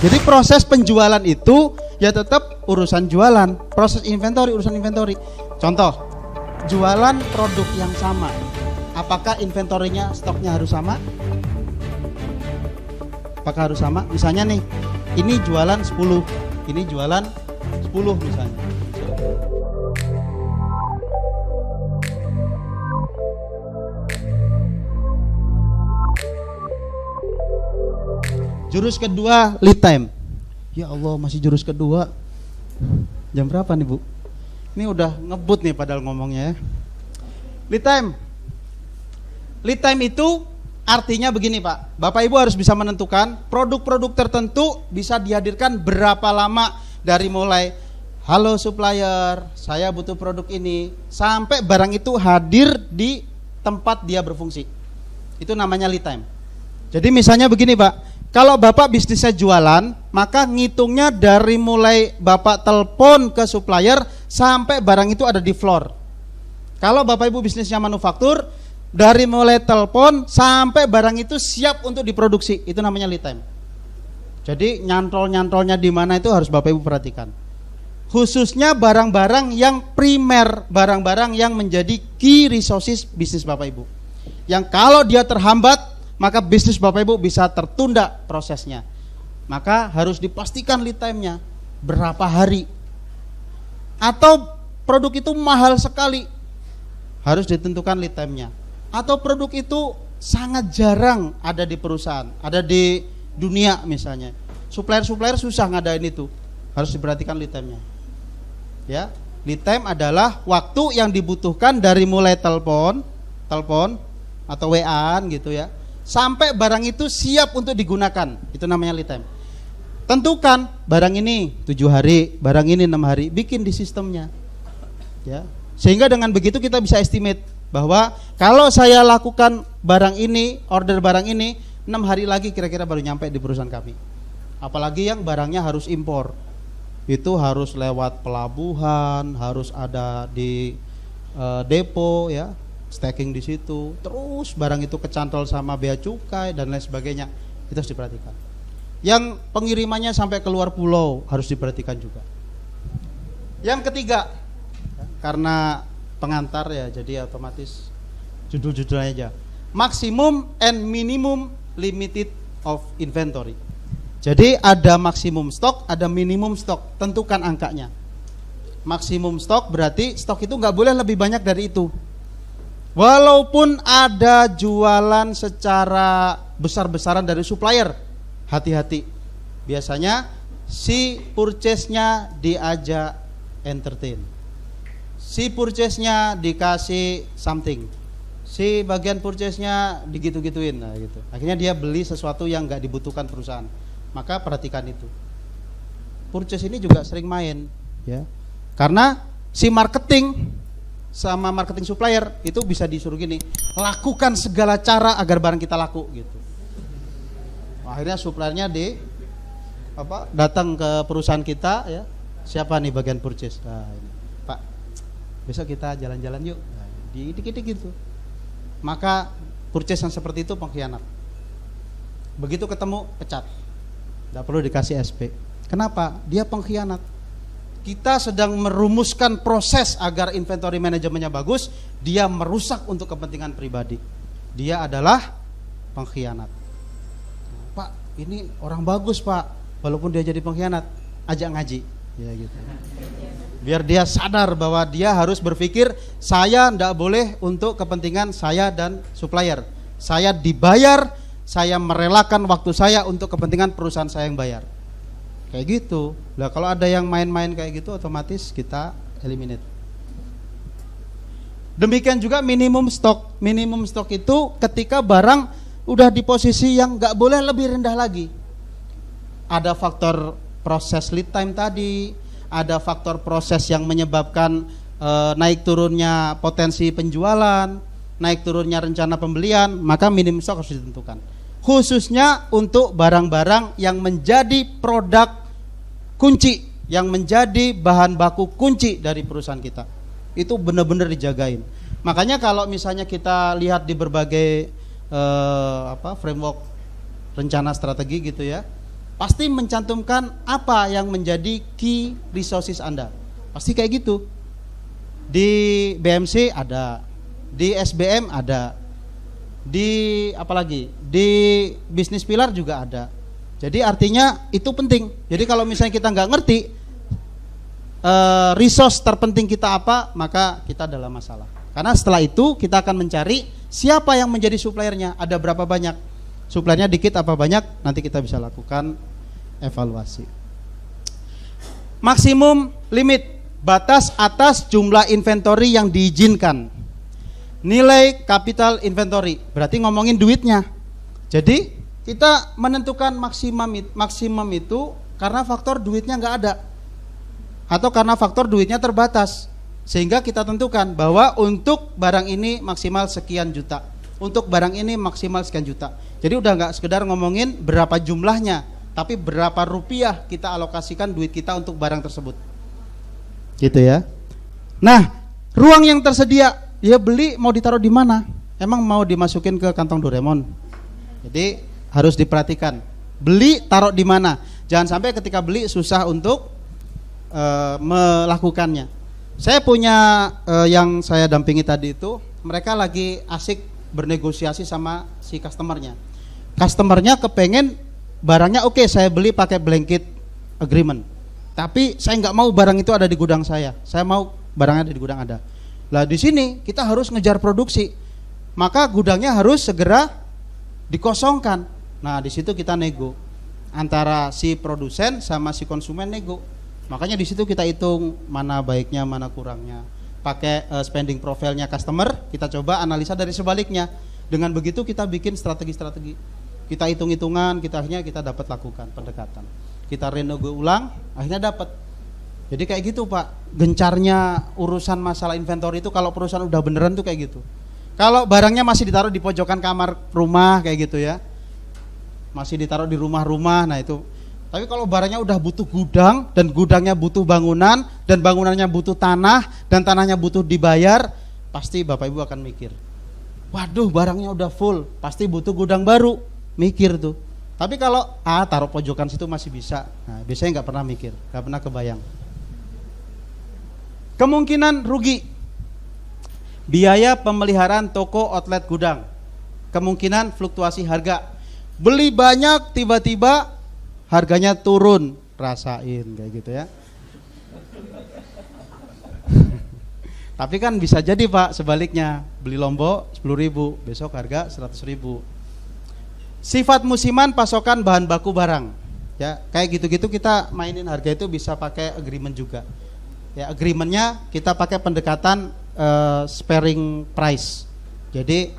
Jadi proses penjualan itu ya tetap urusan jualan, proses inventory urusan inventory. Contoh, jualan produk yang sama, apakah inventorinya, stoknya harus sama? Apakah harus sama? Misalnya nih, ini jualan 10, ini jualan 10 misalnya. Jurus kedua, lead time. Ya Allah, masih jurus kedua. Jam berapa nih, Bu? Ini udah ngebut nih padahal ngomongnya ya. Lead time. Lead time itu artinya begini, Pak. Bapak Ibu harus bisa menentukan produk-produk tertentu bisa dihadirkan berapa lama, dari mulai halo supplier, saya butuh produk ini, sampai barang itu hadir di tempat dia berfungsi. Itu namanya lead time. Jadi misalnya begini, Pak. Kalau Bapak bisnisnya jualan, maka ngitungnya dari mulai Bapak telepon ke supplier sampai barang itu ada di floor. Kalau Bapak Ibu bisnisnya manufaktur, dari mulai telepon sampai barang itu siap untuk diproduksi, itu namanya lead time. Jadi nyantol-nyantolnya di mana itu harus Bapak Ibu perhatikan. Khususnya barang-barang yang primer, barang-barang yang menjadi key resources bisnis Bapak Ibu. Yang kalau dia terhambat, maka bisnis Bapak Ibu bisa tertunda prosesnya. Maka harus dipastikan lead time-nya berapa hari. Atau produk itu mahal sekali, harus ditentukan lead time-nya. Atau produk itu sangat jarang ada di perusahaan, ada di dunia misalnya. Supplier-supplier susah ngadain itu, harus diperhatikan lead time-nya. Ya, lead time adalah waktu yang dibutuhkan dari mulai telepon atau WA-an gitu ya, sampai barang itu siap untuk digunakan. Itu namanya lead time. Tentukan barang ini 7 hari, barang ini 6 hari, bikin di sistemnya ya. Sehingga dengan begitu kita bisa estimate bahwa kalau saya lakukan barang ini, order barang ini, 6 hari lagi kira-kira baru nyampe di perusahaan kami. Apalagi yang barangnya harus impor, itu harus lewat pelabuhan, harus ada di depo ya, stacking di situ, terus barang itu kecantol sama bea cukai dan lain sebagainya. Itu harus diperhatikan. Yang pengirimannya sampai keluar pulau harus diperhatikan juga. Yang ketiga, karena pengantar ya, jadi otomatis judul-judulnya aja. Maximum and minimum limited of inventory. Jadi ada maksimum stok, ada minimum stok. Tentukan angkanya. Maksimum stok berarti stok itu nggak boleh lebih banyak dari itu. Walaupun ada jualan secara besar-besaran dari supplier, hati-hati. Biasanya si purchase-nya diajak entertain, si purchase-nya dikasih something, si bagian purchase-nya digitu-gituin, nah gitu. Akhirnya dia beli sesuatu yang nggak dibutuhkan perusahaan. Maka perhatikan itu. Purchase ini juga sering main, ya, karena si marketing sama marketing supplier itu bisa disuruh gini, lakukan segala cara agar barang kita laku gitu. Akhirnya suppliernya datang ke perusahaan kita ya, siapa nih bagian purchase, nah, ini, Pak, besok kita jalan-jalan yuk, nah, dikit-dikit gitu. Maka purchase yang seperti itu pengkhianat. Begitu ketemu pecat, tidak perlu dikasih SP. Kenapa? Dia pengkhianat. Kita sedang merumuskan proses agar inventory manajemennya bagus, dia merusak untuk kepentingan pribadi. Dia adalah pengkhianat. Pak, ini orang bagus Pak, walaupun dia jadi pengkhianat, ajak ngaji, ya gitu. Biar dia sadar bahwa dia harus berpikir, saya tidak boleh untuk kepentingan saya dan supplier. Saya dibayar, saya merelakan waktu saya untuk kepentingan perusahaan saya yang bayar. Kayak gitu. Nah, kalau ada yang main-main kayak gitu, otomatis kita eliminate. Demikian juga minimum stok. Minimum stok itu ketika barang udah di posisi yang nggak boleh lebih rendah lagi. Ada faktor proses lead time tadi, ada faktor proses yang menyebabkan naik turunnya potensi penjualan, naik turunnya rencana pembelian, maka minimum stok harus ditentukan. Khususnya untuk barang-barang yang menjadi produk kunci, yang menjadi bahan baku kunci dari perusahaan kita, itu benar-benar dijagain. Makanya kalau misalnya kita lihat di berbagai framework rencana strategi gitu ya, pasti mencantumkan apa yang menjadi key resources Anda. Pasti kayak gitu. Di BMC ada, di SBM ada, di apalagi di bisnis pilar juga ada. Jadi artinya itu penting. Jadi kalau misalnya kita nggak ngerti resource terpenting kita apa, maka kita dalam masalah. Karena setelah itu kita akan mencari siapa yang menjadi suppliernya, ada berapa banyak, suppliernya dikit apa banyak, nanti kita bisa lakukan evaluasi. Maksimum limit, batas atas jumlah inventory yang diizinkan. Nilai capital inventory, berarti ngomongin duitnya. Jadi kita menentukan maksimum itu karena faktor duitnya nggak ada, atau karena faktor duitnya terbatas, sehingga kita tentukan bahwa untuk barang ini maksimal sekian juta, untuk barang ini maksimal sekian juta. Jadi udah nggak sekedar ngomongin berapa jumlahnya, tapi berapa rupiah kita alokasikan duit kita untuk barang tersebut, gitu ya. Nah, ruang yang tersedia, ya beli mau ditaruh di mana? Emang mau dimasukin ke kantong Doraemon? Jadi harus diperhatikan, beli taruh di mana. Jangan sampai ketika beli susah untuk melakukannya. Saya punya yang saya dampingi tadi itu, mereka lagi asik bernegosiasi sama si customernya. Customernya kepengen barangnya oke, saya beli pakai blanket agreement, tapi saya nggak mau barang itu ada di gudang saya mau barangnya ada di gudang ada. Lah di sini kita harus ngejar produksi, maka gudangnya harus segera dikosongkan. Nah di situ kita nego antara si produsen sama si konsumen, nego. Makanya di situ kita hitung mana baiknya, mana kurangnya. Pakai spending profile-nya customer, kita coba analisa dari sebaliknya. Dengan begitu kita bikin strategi-strategi. Kita hitung-hitungan, akhirnya kita dapat lakukan pendekatan. Kita renego ulang, akhirnya dapat. Jadi kayak gitu Pak, gencarnya urusan masalah inventory itu kalau perusahaan udah beneran tuh kayak gitu. Kalau barangnya masih ditaruh di pojokan kamar rumah kayak gitu ya, masih ditaruh di rumah-rumah, nah itu. Tapi kalau barangnya udah butuh gudang, dan gudangnya butuh bangunan, dan bangunannya butuh tanah, dan tanahnya butuh dibayar, pasti Bapak Ibu akan mikir, waduh barangnya udah full, pasti butuh gudang baru, mikir tuh. Tapi kalau taruh pojokan situ masih bisa, nah biasanya nggak pernah mikir, nggak pernah kebayang. Kemungkinan rugi, biaya pemeliharaan toko outlet gudang, kemungkinan fluktuasi harga, beli banyak tiba-tiba harganya turun, rasain kayak gitu ya. Tapi kan bisa jadi Pak sebaliknya, beli Lombok 10.000, besok harga 100.000. Sifat musiman pasokan bahan baku barang, ya kayak gitu-gitu kita mainin harga itu bisa pakai agreement juga. Ya agreementnya kita pakai pendekatan sparing price. Jadi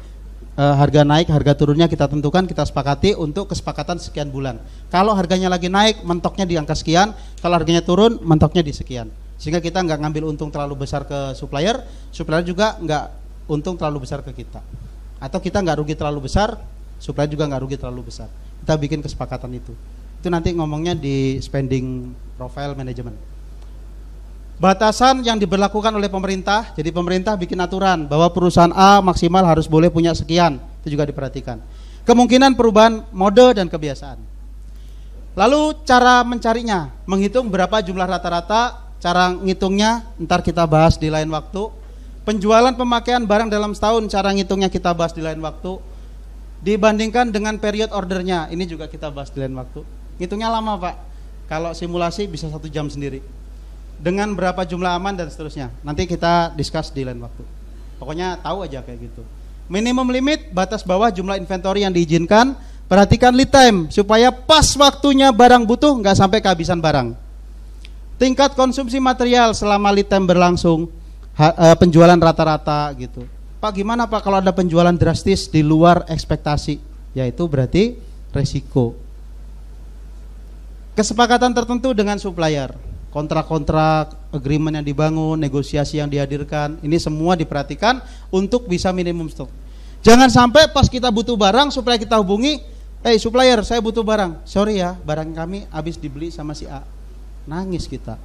harga naik, harga turunnya kita tentukan, kita sepakati untuk kesepakatan sekian bulan. Kalau harganya lagi naik, mentoknya di angka sekian. Kalau harganya turun, mentoknya di sekian. Sehingga kita nggak ngambil untung terlalu besar ke supplier, supplier juga nggak untung terlalu besar ke kita. Atau kita nggak rugi terlalu besar, supplier juga nggak rugi terlalu besar. Kita bikin kesepakatan itu. Itu nanti ngomongnya di spending profile management. Batasan yang diberlakukan oleh pemerintah, jadi pemerintah bikin aturan bahwa perusahaan A maksimal harus boleh punya sekian, itu juga diperhatikan. Kemungkinan perubahan mode dan kebiasaan. Lalu cara mencarinya, menghitung berapa jumlah rata-rata, cara ngitungnya ntar kita bahas di lain waktu. Penjualan pemakaian barang dalam setahun, cara ngitungnya kita bahas di lain waktu. Dibandingkan dengan period ordernya, ini juga kita bahas di lain waktu. Ngitungnya lama Pak, kalau simulasi bisa 1 jam sendiri. Dengan berapa jumlah aman dan seterusnya. Nanti kita discuss di lain waktu. Pokoknya tahu aja kayak gitu. Minimum limit, batas bawah jumlah inventory yang diizinkan. Perhatikan lead time supaya pas waktunya barang butuh, nggak sampai kehabisan barang. Tingkat konsumsi material selama lead time berlangsung, penjualan rata-rata gitu. Pak gimana Pak kalau ada penjualan drastis di luar ekspektasi? Ya itu berarti resiko. Kesepakatan tertentu dengan supplier, kontrak-kontrak, agreement yang dibangun, negosiasi yang dihadirkan, ini semua diperhatikan untuk bisa minimum stok. Jangan sampai pas kita butuh barang, supplier kita hubungi, supplier saya butuh barang, sorry ya barang kami habis dibeli sama si A. Nangis kita.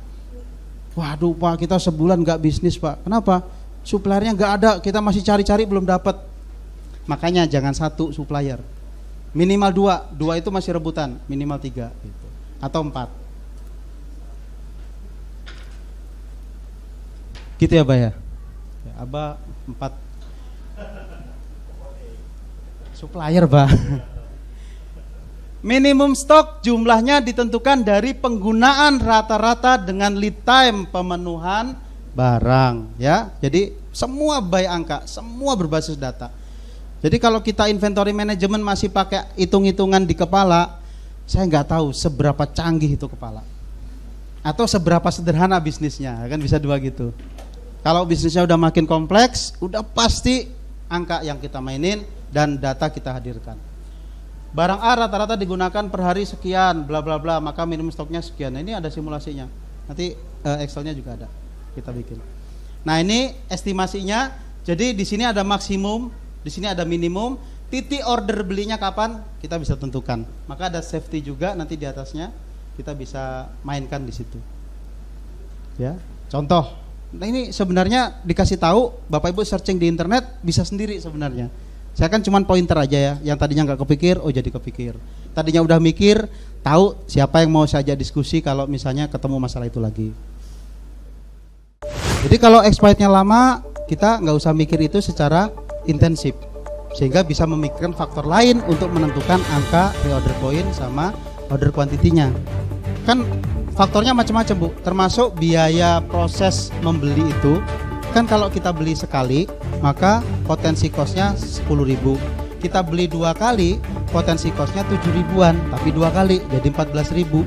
Waduh Pak kita sebulan gak bisnis Pak, kenapa? Suppliernya gak ada, kita masih cari-cari belum dapat. Makanya jangan 1 supplier, minimal 2 itu masih rebutan, minimal 3 gitu. atau 4? Gitu ya, Bah ya? Ya, Abah 4 supplier, Bah. Minimum stok jumlahnya ditentukan dari penggunaan rata-rata dengan lead time pemenuhan barang, ya. Jadi semua by angka, semua berbasis data. Jadi kalau kita inventory management masih pakai hitung-hitungan di kepala, saya nggak tahu seberapa canggih itu kepala, atau seberapa sederhana bisnisnya, kan bisa dua gitu. Kalau bisnisnya udah makin kompleks, udah pasti angka yang kita mainin dan data kita hadirkan. Barang A rata-rata digunakan per hari sekian, bla bla bla, maka minimum stoknya sekian. Nah, ini ada simulasinya. Nanti Excelnya juga ada, kita bikin. Nah, ini estimasinya. Jadi di sini ada maksimum, di sini ada minimum. Titik order belinya kapan kita bisa tentukan. Maka ada safety juga nanti di atasnya, kita bisa mainkan di situ. Ya, contoh. Nah, ini sebenarnya dikasih tahu, Bapak Ibu searching di internet bisa sendiri sebenarnya. Saya kan cuman pointer aja ya, yang tadinya nggak kepikir, oh jadi kepikir. Tadinya udah mikir, tahu siapa yang mau saya ajak diskusi kalau misalnya ketemu masalah itu lagi. Jadi kalau expirednya lama, kita nggak usah mikir itu secara intensif, sehingga bisa memikirkan faktor lain untuk menentukan angka reorder point sama order quantity-nya. Kan faktornya macam-macam, Bu, termasuk biaya proses membeli itu. Kan kalau kita beli sekali, maka potensi cost-nya 10.000. Kita beli 2 kali, potensi cost-nya 7.000-an, tapi 2 kali jadi 14.000.